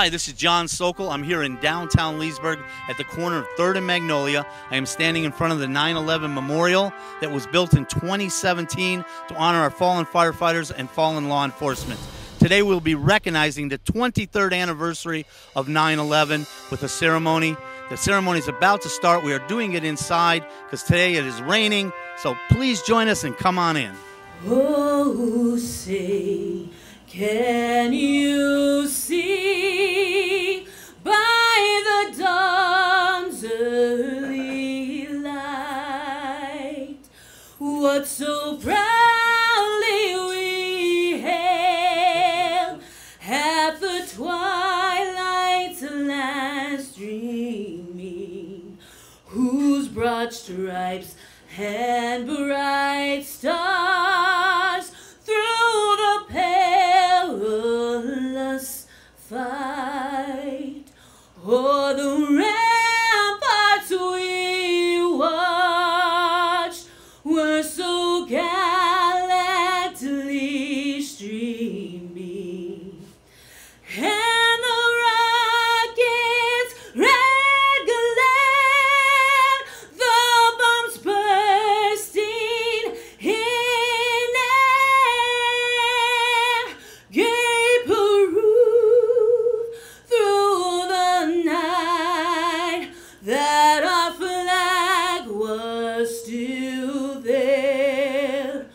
Hi, this is John Sokol. I'm here in downtown Leesburg at the corner of 3rd and Magnolia. I am standing in front of the 9/11 memorial that was built in 2017 to honor our fallen firefighters and fallen law enforcement. Today we'll be recognizing the 23rd anniversary of 9/11 with a ceremony. The ceremony is about to start. We are doing it inside because today it is raining, so please join us and come on in. Oh, say, can you see by the dawn's early light what so proudly we hailed at the twilight's last streaming, whose broad stripes and bright stars through the perilous fight o'er the ramparts we watched were so gallantly streaming, and the rockets' red glare, the bombs bursting in air, gave proof through the night that our flag was still there.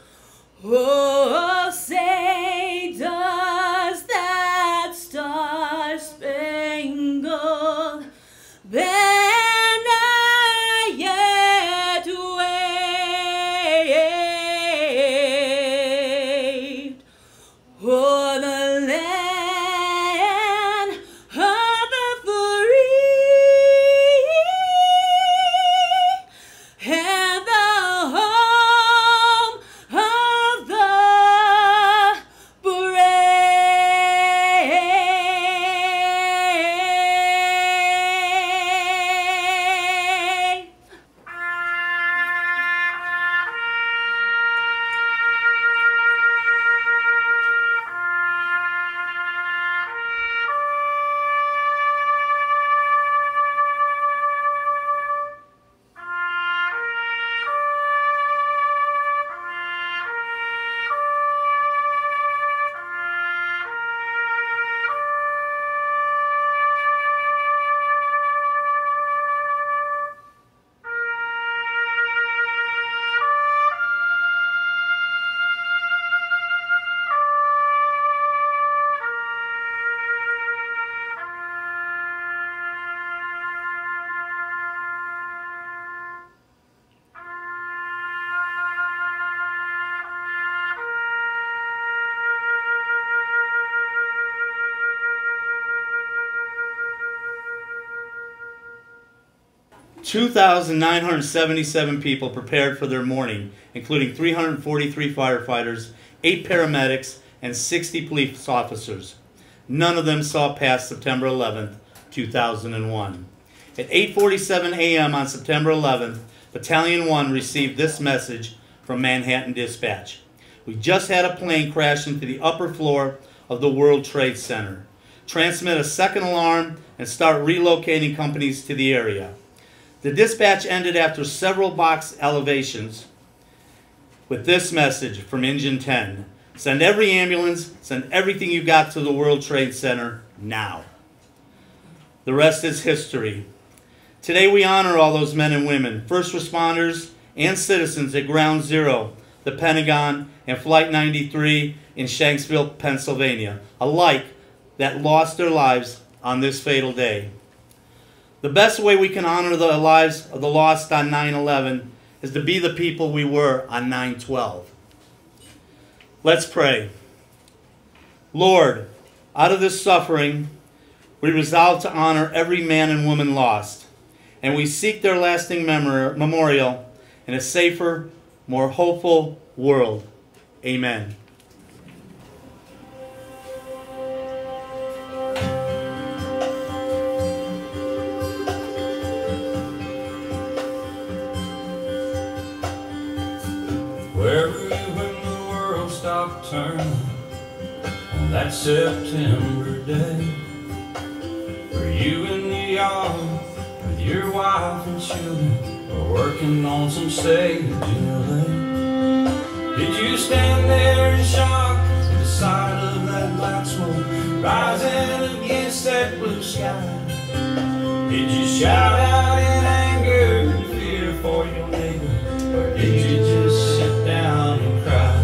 Oh, say does that star-spangled banner yet wave o'er the land of the free and the home of the brave. 2,977 people prepared for their mourning, including 343 firefighters, 8 paramedics, and 60 police officers. None of them saw past September 11th, 2001. At 8:47 a.m. on September 11th, Battalion 1 received this message from Manhattan Dispatch. We just had a plane crash into the upper floor of the World Trade Center. Transmit a second alarm and start relocating companies to the area. The dispatch ended after several box elevations with this message from Engine 10. Send every ambulance, send everything you got to the World Trade Center now. The rest is history. Today we honor all those men and women, first responders and citizens at Ground Zero, the Pentagon, and Flight 93 in Shanksville, Pennsylvania, alike that lost their lives on this fatal day. The best way we can honor the lives of the lost on 9/11 is to be the people we were on 9/12. Let's pray. Lord, out of this suffering, we resolve to honor every man and woman lost, and we seek their lasting memorial in a safer, more hopeful world. Amen. Where were you when the world stopped turning on that September day? yard with your wife and children, or working on some stage in LA? Did you stand there in shock at the sight of that black smoke rising against that blue sky? Did you shout out in anger and fear for your neighbor, or did you just sit down and cry?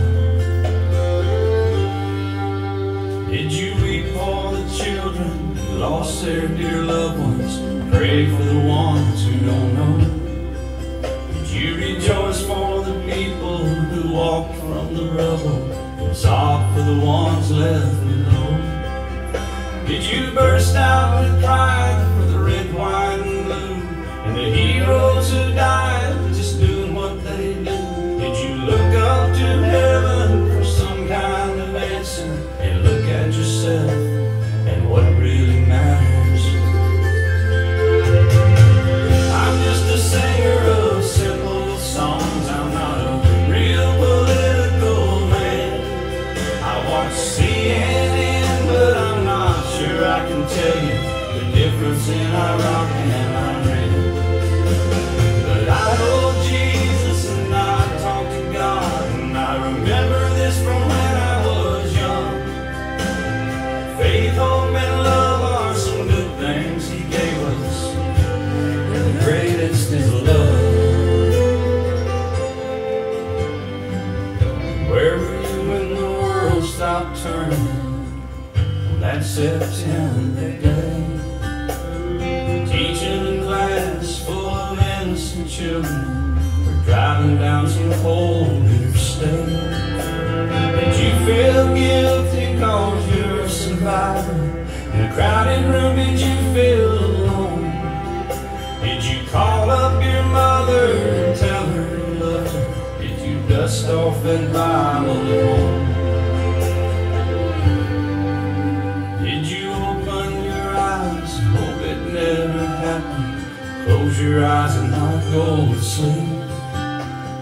Did you weep for the children who lost their dear loved ones, pray for the ones who don't know? Did you rejoice for the people who walked from the rubble and sob for the ones left below? Did you burst out with pride for the red, white, and blue, and the heroes who died just doing what they do? Did you look up to heaven for some kind of answer, and look at yourself and what really matters? I'm just a singer of simple songs, I'm not a real political man. I watch CNN, but I'm not sure I can tell you the difference in Iraq and Iran. But I know Jesus and I talk to God, and I remember this from when I was young. Faith, hope, and love are some good things He gave us, and the greatest is love. Where were you when the world stopped turning on that September day? Teaching in class full of innocent children, we're driving down some cold interstate. Did you feel guilty cause you're a survivor? In a crowded room, did you feel alone? Did you call up your mother and tell her you loved her? Did you dust off that Bible at home? Did you open your eyes, hope it never happened, close your eyes and not go to sleep?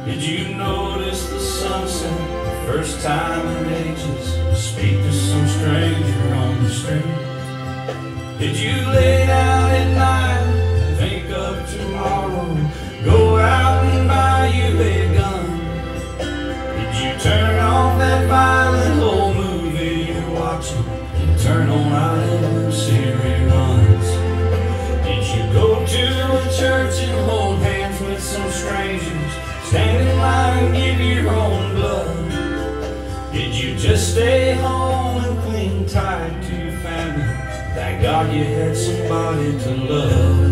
Did you notice the sunset the first time in ages, speak to some stranger on the street? Did you lay down at night and think of tomorrow, go out and buy you a gun? Did you turn off that violent old movie you're watching and turn on IMC reruns? Did you go to a church and hold hands with some strangers, stand in line and give your own blood? Did you just stay home and cling tight to your family? Thank God you had somebody to love.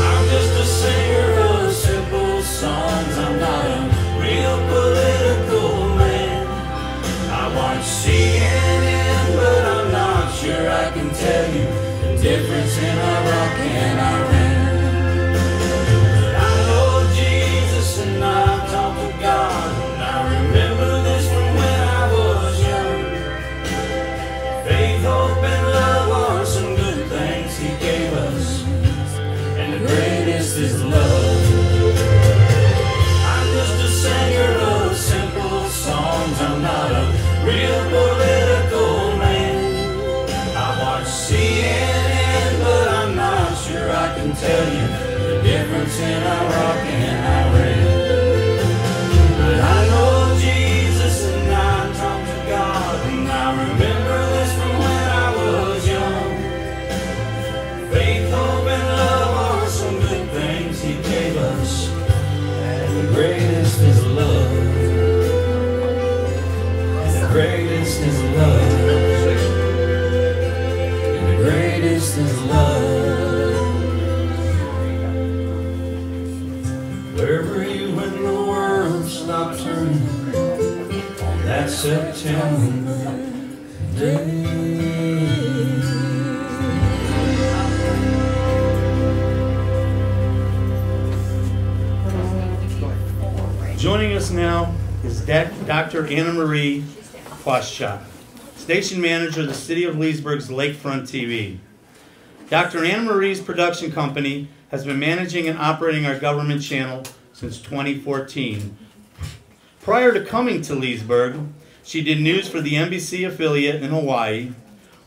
I'm just a singer of simple songs, I'm not a real political man. I watch CNN, but I'm not sure I can tell you the difference in Iraq and Iran. But I know Jesus and I talk to God, and I remember this from when I was young. Faith, hope, and love are some good things He gave us, and the greatest is love. I'm just a singer of simple songs, I'm not a real political man. I watch CNN, but I'm not sure I can tell you the difference in Iraq and Iran. But I know Jesus and I talk to God, and I remember this from when I was young. Faith, hope, and love are some good things He gave us, and the greatest is love. And the greatest is love. And the greatest is love. Where were you when the world stopped turning on that September day? Joining us now is Dr. Anna Marie Quaschak, station manager of the City of Leesburg's Lakefront TV. Dr. Anna Marie's production company has been managing and operating our government channel since 2014. Prior to coming to Leesburg, she did news for the NBC affiliate in Hawaii,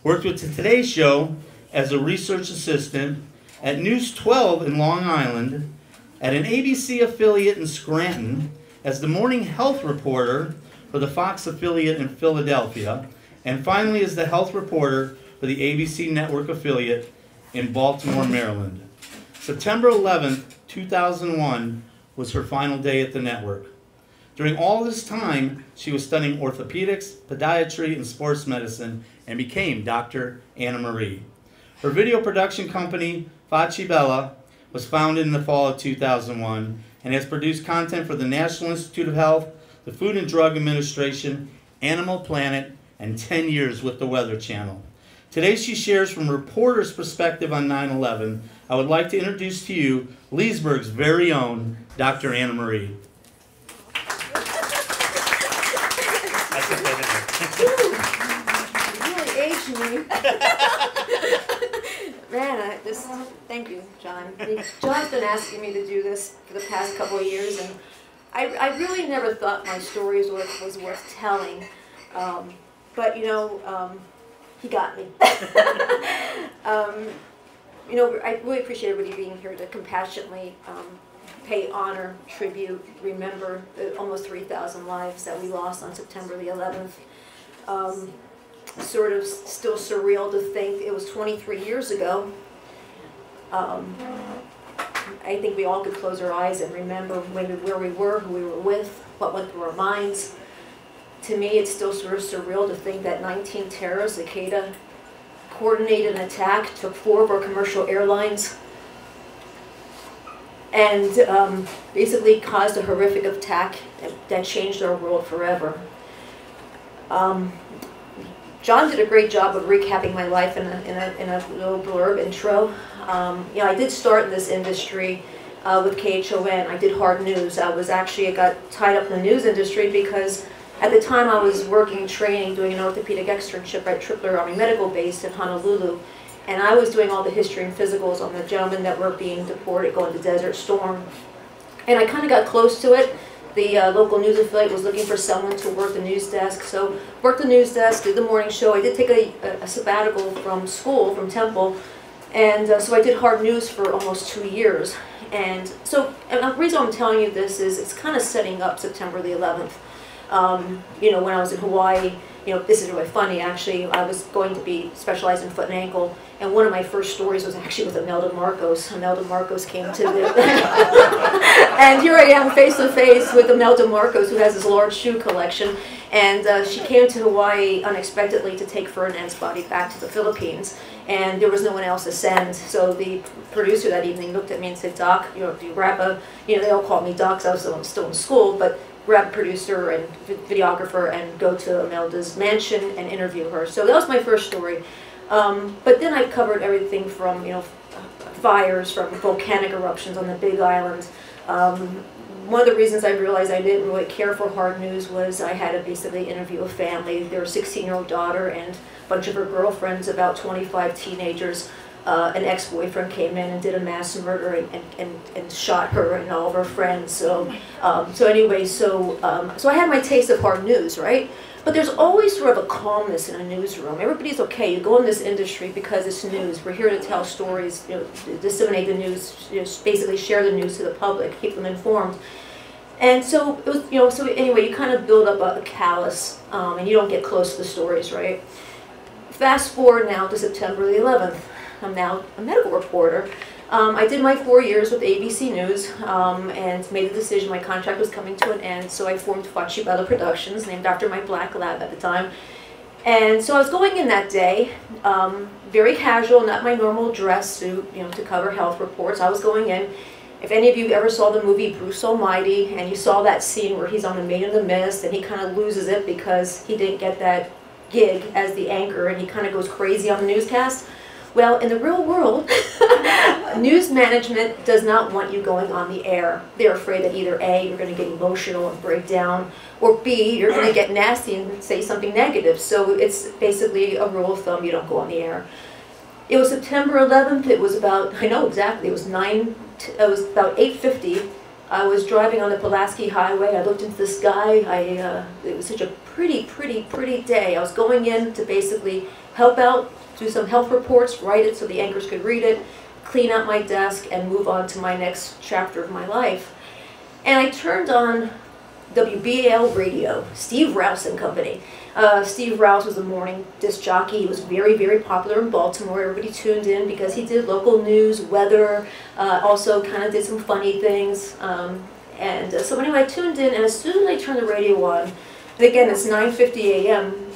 Worked with Today's Show as a research assistant, at News 12 in Long Island, at an ABC affiliate in Scranton, as the morning health reporter for the Fox affiliate in Philadelphia, and finally as the health reporter for the ABC network affiliate in Baltimore, Maryland. September 11th, 2001 was her final day at the network. During all this time, she was studying orthopedics, podiatry, and sports medicine, and became Dr. Anna Marie. Her video production company, Facci Bella, was founded in the fall of 2001 and has produced content for the National Institute of Health, the Food and Drug Administration, Animal Planet, and 10 years with the Weather Channel. Today she shares from a reporter's perspective on 9/11. I would like to introduce to you Leesburg's very own Dr. Anna Marie. You really aged me. Man, thank you, John. John's been asking me to do this for the past couple of years, and I really never thought my story was worth telling. But, you know, he got me. You know, I really appreciate everybody being here to compassionately pay honor, tribute, remember the almost 3,000 lives that we lost on September the 11th. Sort of still surreal to think it was 23 years ago. I think we all could close our eyes and remember where we were, who we were with, what went through our minds. To me, it's still sort of surreal to think that 19 terrorists, Al-Qaeda, coordinated an attack, took 4 of our commercial airlines, and basically caused a horrific attack that changed our world forever. John did a great job of recapping my life in a little blurb intro. You know, I did start in this industry with KHON. I did hard news. I got tied up in the news industry because at the time I was working, training, doing an orthopedic externship at Tripler Army Medical Base in Honolulu. And I was doing all the history and physicals on the gentlemen that were being deported, going to Desert Storm. And I kind of got close to it. The local news affiliate was looking for someone to work the news desk. So worked the news desk, did the morning show. I did take a sabbatical from school, from Temple. And so I did hard news for almost 2 years. And so the reason I'm telling you this is it's kind of setting up September the 11th. You know, when I was in Hawaii, you know, this is really funny actually, I was going to be specialized in foot and ankle, and one of my first stories was actually with Imelda Marcos. Imelda Marcos came to the, and here I am face to face with Imelda Marcos, who has this large shoe collection, and she came to Hawaii unexpectedly to take Ferdinand's body back to the Philippines, and there was no one else to send, so the producer that evening looked at me and said, Doc, you know, if you grab a, you know, they all called me Doc because I was still in school, but grab a producer and videographer and go to Imelda's mansion and interview her. So that was my first story. But then I covered everything from, you know, fires, from volcanic eruptions on the Big Island. One of the reasons I realized I didn't really care for hard news was I had to basically interview a family, their 16-year-old daughter and a bunch of her girlfriends, about 25 teenagers. An ex-boyfriend came in and did a mass murder and shot her and all of her friends. So, so I had my taste of hard news, right? But there's always sort of a calmness in a newsroom. Everybody's okay. You go in this industry because it's news. We're here to tell stories, you know, disseminate the news, you know, basically share the news to the public, keep them informed. And so it was, you know, so anyway, you kind of build up a callus, and you don't get close to the stories, right? Fast forward now to September the 11th. I'm now a medical reporter. I did my 4 years with ABC News and made the decision my contract was coming to an end, so I formed Facci Bella Productions, named after my black lab at the time. And so I was going in that day, very casual, not my normal dress suit, you know, to cover health reports. I was going in. If any of you ever saw the movie Bruce Almighty, and you saw that scene where he's on the Maid in the Mist, and he kind of loses it because he didn't get that gig as the anchor, and he kind of goes crazy on the newscast. Well, in the real world, news management does not want you going on the air. They're afraid that either A, you're going to get emotional and break down, or B, you're going to get nasty and say something negative. So it's basically a rule of thumb, you don't go on the air. It was September 11th. It was about, I know exactly, it was about 8:50. I was driving on the Pulaski Highway. I looked into the sky. It was such a pretty day. I was going in to basically help out, do some health reports, write it so the anchors could read it, clean out my desk, and move on to my next chapter of my life. And I turned on WBAL radio, Steve Rouse and Company. Steve Rouse was a morning disc jockey. He was very, very popular in Baltimore. Everybody tuned in because he did local news, weather, also kind of did some funny things. So anyway, I tuned in, and as soon as I turned the radio on, and again, it's 9:50 a.m.,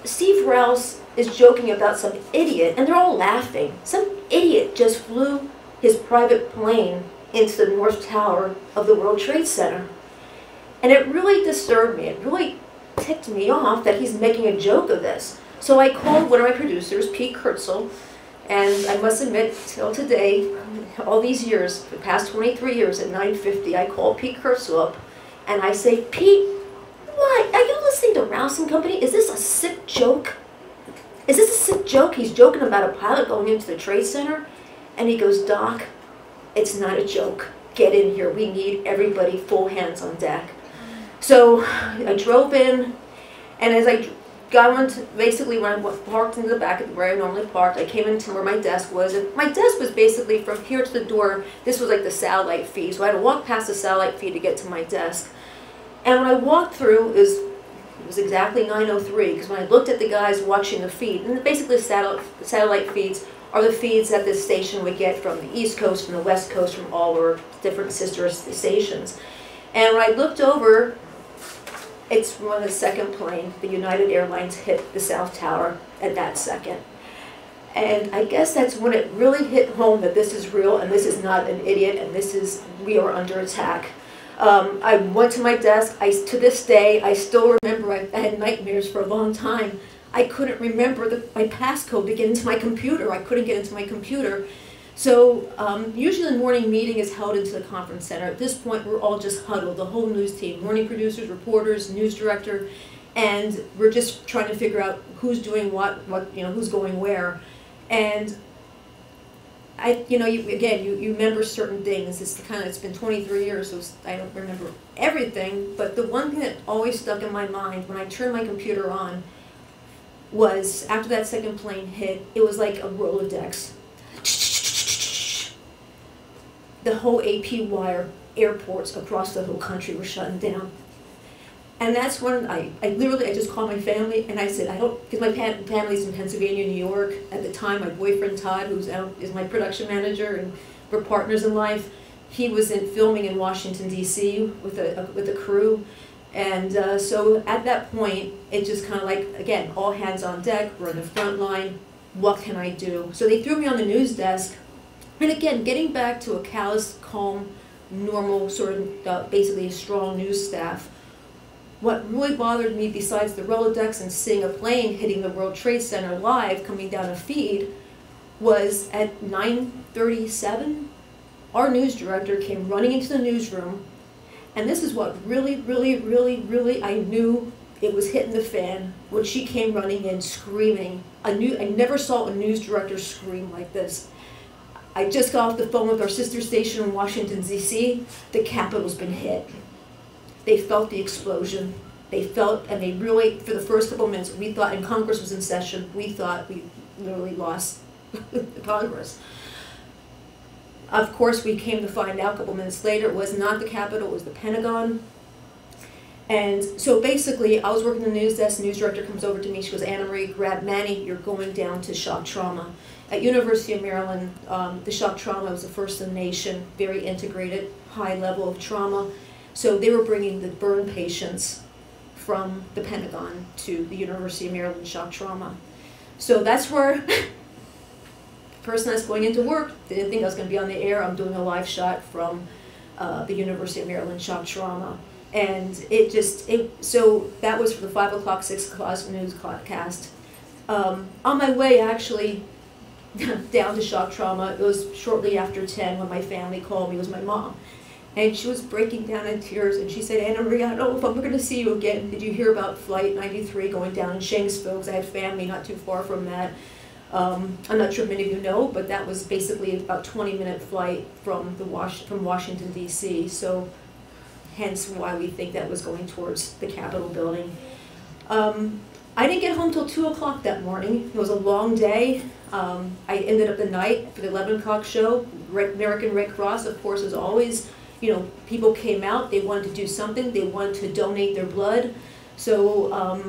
Steve Rouse is joking about some idiot, and they're all laughing. Some idiot just flew his private plane into the North Tower of the World Trade Center. And it really disturbed me. It really ticked me off that he's making a joke of this. So I called one of my producers, Pete Kurtzel, and I must admit, till today, all these years, the past 23 years at 9:50, I called Pete Kurtzel up, and I say, Pete, what? Are you listening to Rouse and Company? Is this a sick joke? Is this a sick joke? He's joking about a pilot going into the Trade Center? And he goes, Doc, it's not a joke. Get in here. We need everybody full hands on deck. So I drove in, and as I got into, basically when I parked in the back of where I normally parked, I came into where my desk was, and my desk was basically from here to the door. This was like the satellite feed, so I had to walk past the satellite feed to get to my desk. And when I walked through, it was exactly 9:03, because when I looked at the guys watching the feed, and basically satellite feeds are the feeds that this station would get from the East Coast, from the West Coast, from all our different sister stations. And when I looked over, it's when the second plane, the United Airlines, hit the South Tower at that second. And I guess that's when it really hit home that this is real, and this is not an idiot, and we are under attack. I went to my desk. To this day, I still remember I had nightmares for a long time. I couldn't remember my passcode to get into my computer. I couldn't get into my computer. So usually the morning meeting is held into the conference center. At this point, we're all just huddled, the whole news team, morning producers, reporters, news director, and we're just trying to figure out who's doing what who's going where. And you remember certain things. It's been 23 years, so I don't remember everything. But the one thing that always stuck in my mind when I turned my computer on was after that second plane hit, it was like a Rolodex. The whole AP wire airports across the whole country were shutting down. And that's when I just called my family, and I said, because my family's in Pennsylvania, New York. At the time, my boyfriend Todd, is my production manager, and we're partners in life, he was filming in Washington, D.C. with a crew. And so at that point, it just kind of like, again, all hands on deck, we're in the front line, what can I do? So they threw me on the news desk. And again, getting back to a callous, calm, normal, sort of basically a strong news staff, what really bothered me, besides the Rolodex and seeing a plane hitting the World Trade Center live coming down a feed, was at 9:37, our news director came running into the newsroom, and this is what really, really, really, really, I knew it was hitting the fan, when she came running in screaming. I never saw a news director scream like this. I just got off the phone with our sister station in Washington, D.C. The Capitol's been hit. They felt the explosion. They felt, and they really, for the first couple of minutes, we thought, and Congress was in session, we thought we literally lost Congress. Of course, we came to find out a couple minutes later, it was not the Capitol, it was the Pentagon. And so basically, I was working the news desk, the news director comes over to me, she goes, Anna Marie, grab Manny, you're going down to shock trauma. At University of Maryland, the shock trauma was the first in the nation, very integrated, high level of trauma. So they were bringing the burn patients from the Pentagon to the University of Maryland shock trauma. So that's where the person that's going into work didn't think I was going to be on the air. I'm doing a live shot from the University of Maryland shock trauma. And so that was for the 5 o'clock, 6 o'clock newscast. On my way, actually, down to shock trauma, it was shortly after 10 when my family called me. It was my mom. And she was breaking down in tears, and she said, Anna Marie, I don't know if I'm going to see you again. Did you hear about Flight 93 going down in Shanksville? Because I had family not too far from that. I'm not sure if many of you know, but that was basically about a 20-minute flight from Washington, D.C. So hence why we think that was going towards the Capitol building. I didn't get home till 2 o'clock that morning. It was a long day. I ended up the night for the 11 o'clock show. American Red Cross, of course, as always, you know, people came out, they wanted to do something, they wanted to donate their blood. So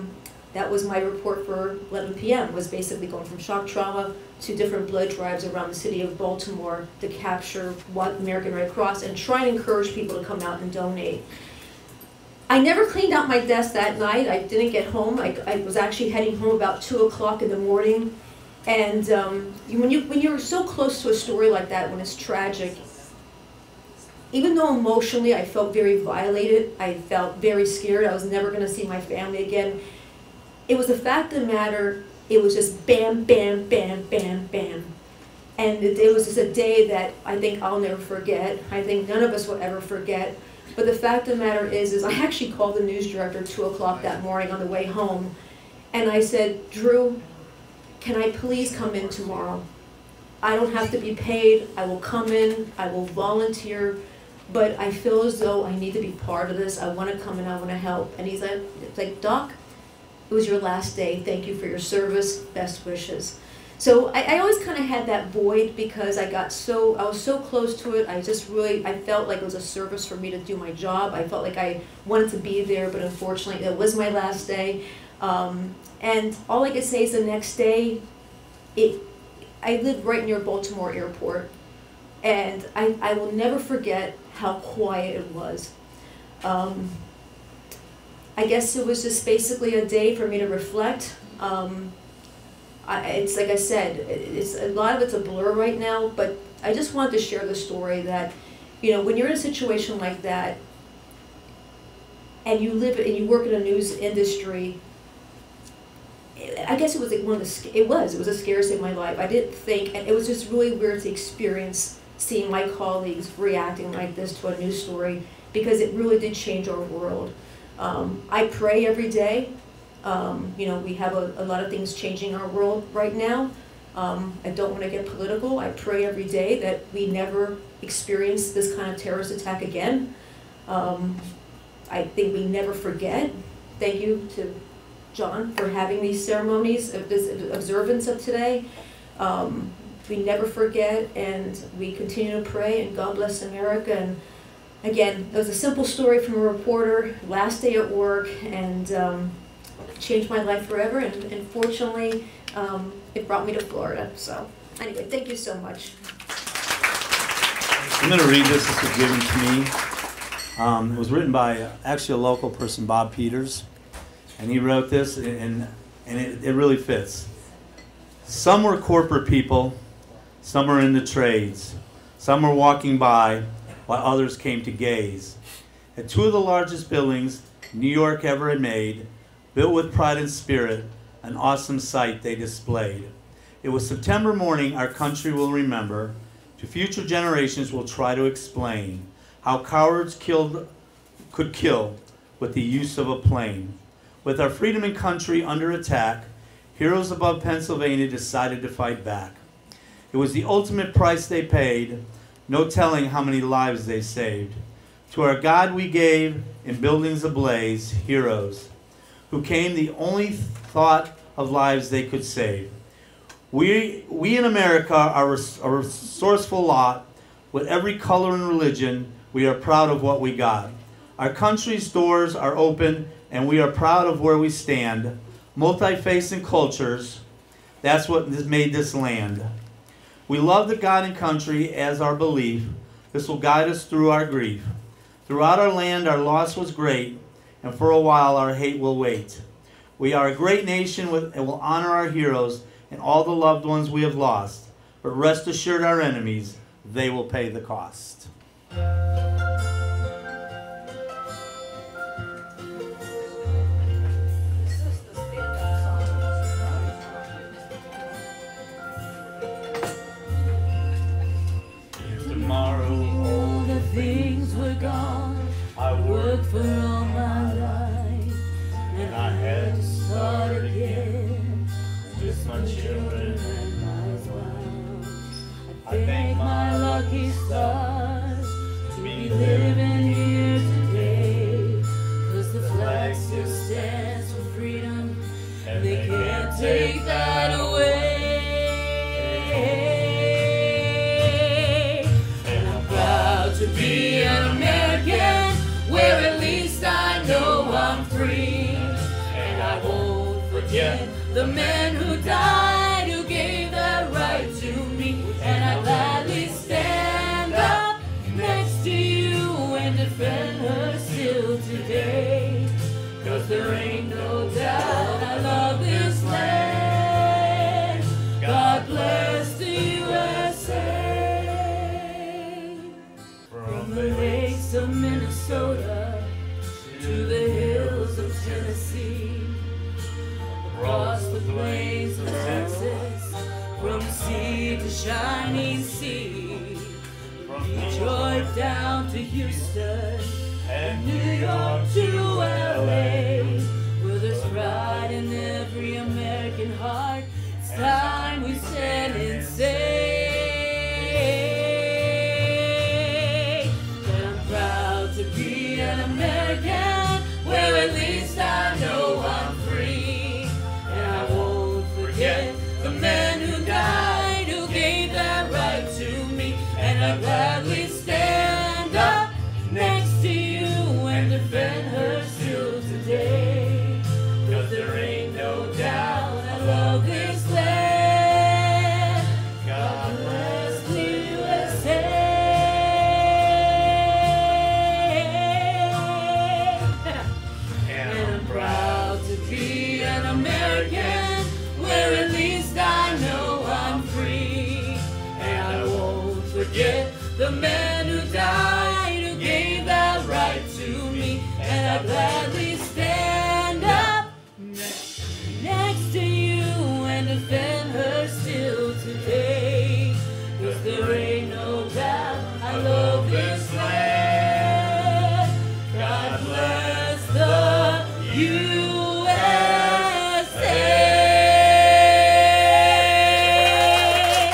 that was my report for 11 p.m., was basically going from shock trauma to different blood drives around the city of Baltimore to capture American Red Cross and try and encourage people to come out and donate. I never cleaned out my desk that night. I didn't get home. I was actually heading home about 2 o'clock in the morning. And when you're so close to a story like that, when it's tragic, even though emotionally I felt very violated, I felt very scared, I was never going to see my family again, it was the fact of the matter, it was just bam, bam, bam, bam, bam. And it was just a day that I think I'll never forget. I think none of us will ever forget. But the fact of the matter is I actually called the news director at 2 o'clock that morning on the way home. And I said, Drew, can I please come in tomorrow? I don't have to be paid. I will come in. I will volunteer. But I feel as though I need to be part of this. I want to come in. I want to help. And he's like, Doc, it was your last day. Thank you for your service. Best wishes. So I always kind of had that void because I was so close to it. I felt like it was a service for me to do my job. I felt like I wanted to be there, but unfortunately it was my last day. And all I could say is the next day, I lived right near Baltimore Airport, and I will never forget how quiet it was. I guess it was just basically a day for me to reflect. It's like I said, a lot of it's a blur right now, but I just wanted to share the story that, you know, when you're in a situation like that, and you work in a news industry, I guess it was like it was the scariest day of my life. I didn't think, and it was just really weird to experience seeing my colleagues reacting like this to a news story, because it really did change our world. I pray every day. You know, we have a lot of things changing our world right now. I don't want to get political. I pray every day that we never experience this kind of terrorist attack again. I think we never forget. Thank you to John for having these ceremonies, this observance of today. We never forget, and we continue to pray, and God bless America. And again, it was a simple story from a reporter, last day at work, and changed my life forever, and fortunately, it brought me to Florida. So anyway, thank you so much. I'm going to read this. This was given to me. It was written by actually a local person, Bob Peters, and he wrote this, and it really fits. Some were corporate people, some were in the trades, some were walking by, while others came to gaze. At two of the largest buildings New York ever had made, built with pride and spirit, an awesome sight they displayed. It was September morning our country will remember. To future generations will try to explain how cowards could kill with the use of a plane. With our freedom and country under attack, heroes above Pennsylvania decided to fight back. It was the ultimate price they paid, no telling how many lives they saved. To our God we gave, in buildings ablaze, heroes, who came the only thought of lives they could save. We in America are a resourceful lot. With every color and religion, we are proud of what we got. Our country's doors are open, and we are proud of where we stand. Multi-faced cultures, that's what made this land. We love the God and country as our belief. This will guide us through our grief. Throughout our land, our loss was great, and for a while our hate will wait. We are a great nation and will honor our heroes and all the loved ones we have lost. But rest assured, our enemies, they will pay the cost. All the things were gone. I worked for all my life, and I had to start again with my children and my wife. I thank my lucky stars to be living here today, 'cause the flag still stands for freedom, and the man who died, who gave that right to me, and I gladly stand up next to you and defend her still today. 'Cause there ain't no doubt I love this land. God bless the USA. From the lakes of Minnesota to the hills of Tennessee, across the plains of Texas, from sea to shining sea, from Detroit down to Houston, and New York to LA, where there's pride in every American heart. It's time we stand and say that I'm proud to be an American, where at least I know I'm free. And I won't forget the man who died, who gave that right to me, and I gladly stand up next to you and defend her still today. 'Cause there ain't no doubt I love this land. God bless the USA. And I'm proud to be an American, where at least I know I'm free. And I won't forget the man who died, who gave that right to me, and I gladly stand up next to you and defend her still today. 'Cause there ain't no doubt I love this land. God bless the USA.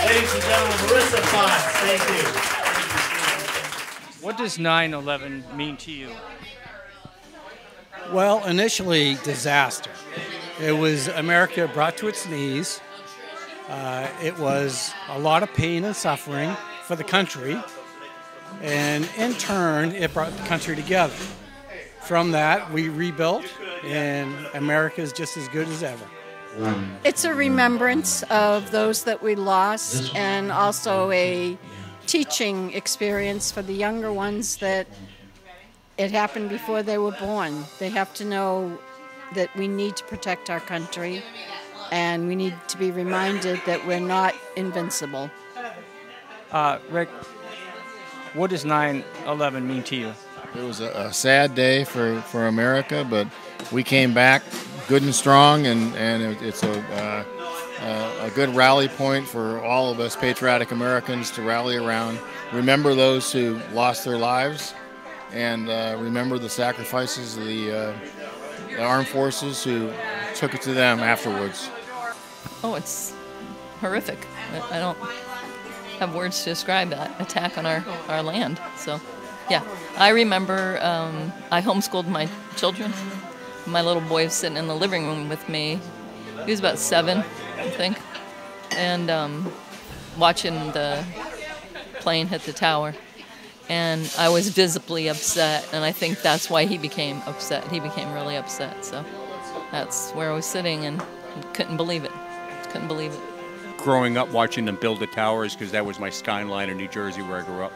Ladies and gentlemen, Marissa Potts, thank you. What does 9/11 mean to you? Well, initially, disaster. It was America brought to its knees. It was a lot of pain and suffering for the country. And in turn, it brought the country together. From that, we rebuilt, and America is just as good as ever. It's a remembrance of those that we lost, and also a teaching experience for the younger ones that it happened before they were born. They have to know that we need to protect our country, and we need to be reminded that we're not invincible. Rick, what does 9/11 mean to you? It was a sad day for America, but we came back good and strong, and it's a good rally point for all of us patriotic Americans to rally around. Remember those who lost their lives, and remember the sacrifices of the armed forces who took it to them afterwards. Oh, it's horrific. I don't have words to describe that attack on our land. So, yeah, I remember I homeschooled my children. My little boy was sitting in the living room with me. He was about 7, I think, and watching the plane hit the tower. And I was visibly upset, and I think that's why he became upset. He became really upset. So that's where I was sitting and couldn't believe it. Couldn't believe it. Growing up watching them build the towers, because that was my skyline in New Jersey where I grew up.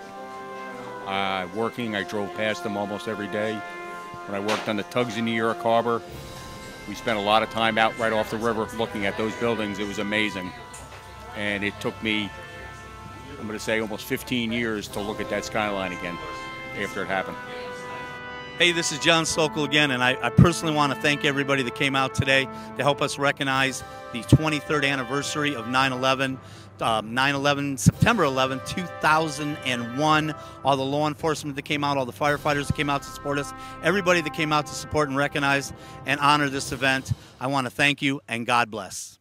Working, I drove past them almost every day. When I worked on the tugs in New York Harbor, we spent a lot of time out right off the river looking at those buildings. It was amazing. And it took me, I'm going to say, almost 15 years to look at that skyline again after it happened. Hey, this is John Sokol again, and I personally want to thank everybody that came out today to help us recognize the 23rd anniversary of 9/11. 9/11, September 11, 2001. All the law enforcement that came out, all the firefighters that came out to support us, everybody that came out to support and recognize and honor this event. I want to thank you, and God bless.